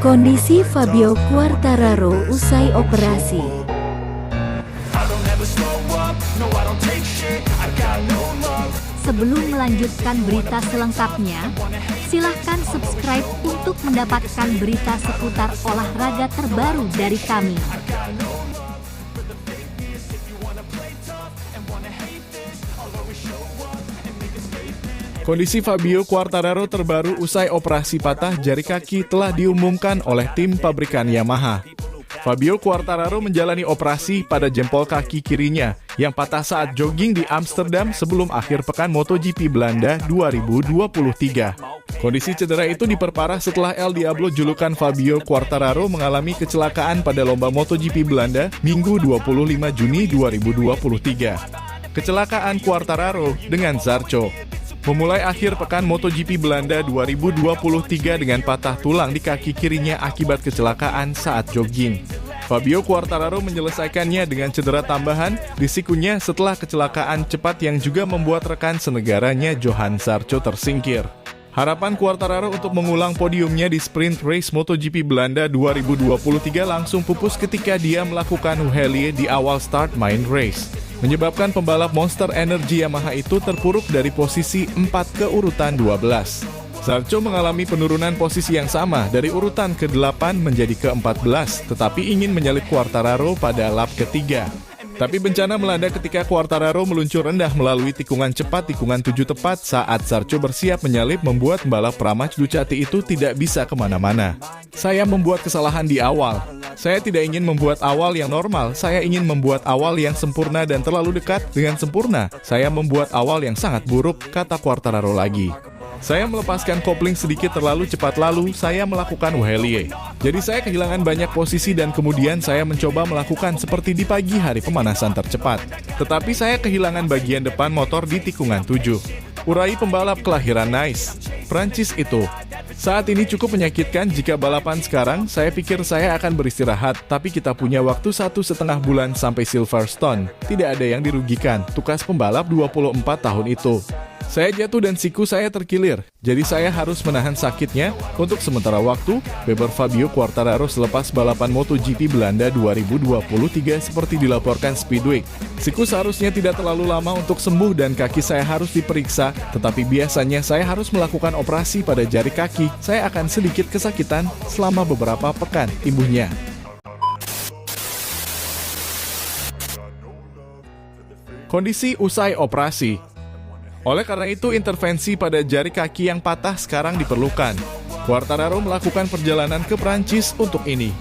Kondisi Fabio Quartararo usai operasi. Sebelum melanjutkan berita selengkapnya, silahkan subscribe untuk mendapatkan berita seputar olahraga terbaru dari kami. Kondisi Fabio Quartararo terbaru usai operasi patah jari kaki telah diumumkan oleh tim pabrikan Yamaha. Fabio Quartararo menjalani operasi pada jempol kaki kirinya yang patah saat jogging di Amsterdam sebelum akhir pekan MotoGP Belanda 2023. Kondisi cedera itu diperparah setelah El Diablo julukan Fabio Quartararo mengalami kecelakaan pada lomba MotoGP Belanda Minggu 25 Juni 2023. Kecelakaan Quartararo dengan Zarco memulai akhir pekan MotoGP Belanda 2023 dengan patah tulang di kaki kirinya akibat kecelakaan saat jogging. Fabio Quartararo menyelesaikannya dengan cedera tambahan di sikunya setelah kecelakaan cepat yang juga membuat rekan senegaranya Johan Zarco tersingkir. Harapan Quartararo untuk mengulang podiumnya di sprint race MotoGP Belanda 2023 langsung pupus ketika dia melakukan Uhelie di awal start main race, menyebabkan pembalap Monster Energy Yamaha itu terpuruk dari posisi 4 ke urutan 12. Zarco mengalami penurunan posisi yang sama dari urutan ke-8 menjadi ke-14, tetapi ingin menyalip Quartararo pada lap ketiga. Tapi bencana melanda ketika Quartararo meluncur rendah melalui tikungan cepat tikungan 7 tepat saat Zarco bersiap menyalip membuat pembalap Pramac Ducati itu tidak bisa kemana-mana. Saya membuat kesalahan di awal. Saya tidak ingin membuat awal yang normal, saya ingin membuat awal yang sempurna dan terlalu dekat dengan sempurna. Saya membuat awal yang sangat buruk, kata Quartararo lagi. Saya melepaskan kopling sedikit terlalu cepat lalu saya melakukan Uhelie. Jadi saya kehilangan banyak posisi dan kemudian saya mencoba melakukan seperti di pagi hari pemanasan tercepat. Tetapi saya kehilangan bagian depan motor di tikungan 7. Urai pembalap kelahiran Nice, Prancis itu. Saat ini cukup menyakitkan jika balapan sekarang, saya pikir saya akan beristirahat, tapi kita punya waktu 1,5 bulan sampai Silverstone. Tidak ada yang dirugikan, tukas pembalap 24 tahun itu. Saya jatuh dan siku saya terkilir, jadi saya harus menahan sakitnya untuk sementara waktu, beber Fabio Quartararo selepas balapan MotoGP Belanda 2023 seperti dilaporkan Speedweek. Siku seharusnya tidak terlalu lama untuk sembuh dan kaki saya harus diperiksa, tetapi biasanya saya harus melakukan operasi pada jari kaki. Saya akan sedikit kesakitan selama beberapa pekan, imbuhnya. Kondisi usai operasi. Oleh karena itu, intervensi pada jari kaki yang patah sekarang diperlukan. Quartararo melakukan perjalanan ke Prancis untuk ini.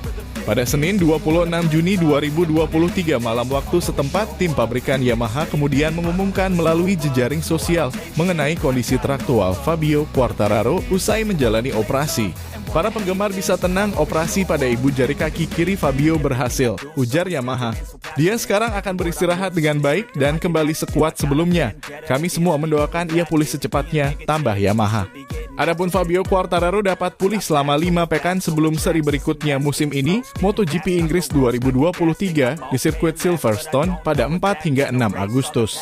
Pada Senin 26 Juni 2023 malam waktu setempat, tim pabrikan Yamaha kemudian mengumumkan melalui jejaring sosial mengenai kondisi traktual Fabio Quartararo usai menjalani operasi. Para penggemar bisa tenang, operasi pada ibu jari kaki kiri Fabio berhasil, ujar Yamaha. Dia sekarang akan beristirahat dengan baik dan kembali sekuat sebelumnya. Kami semua mendoakan ia pulih secepatnya, tambah Yamaha. Adapun Fabio Quartararo dapat pulih selama 5 pekan sebelum seri berikutnya musim ini, MotoGP Inggris 2023 di sirkuit Silverstone pada 4 hingga 6 Agustus.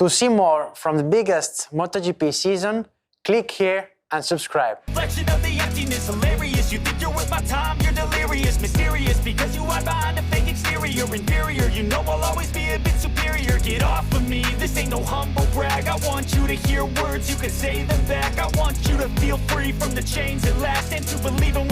To see more from the biggest MotoGP season, click here and subscribe. Reflection of the emptiness, hilarious. You think you're worth my time, you're delirious. Mysterious, because you hide behind a fake exterior. Inferior, you know I'll always be a bit superior. Get off of me, this ain't no humble brag. I want you to hear words, you can say them back. I want you to feel free from the chains that last and to believe in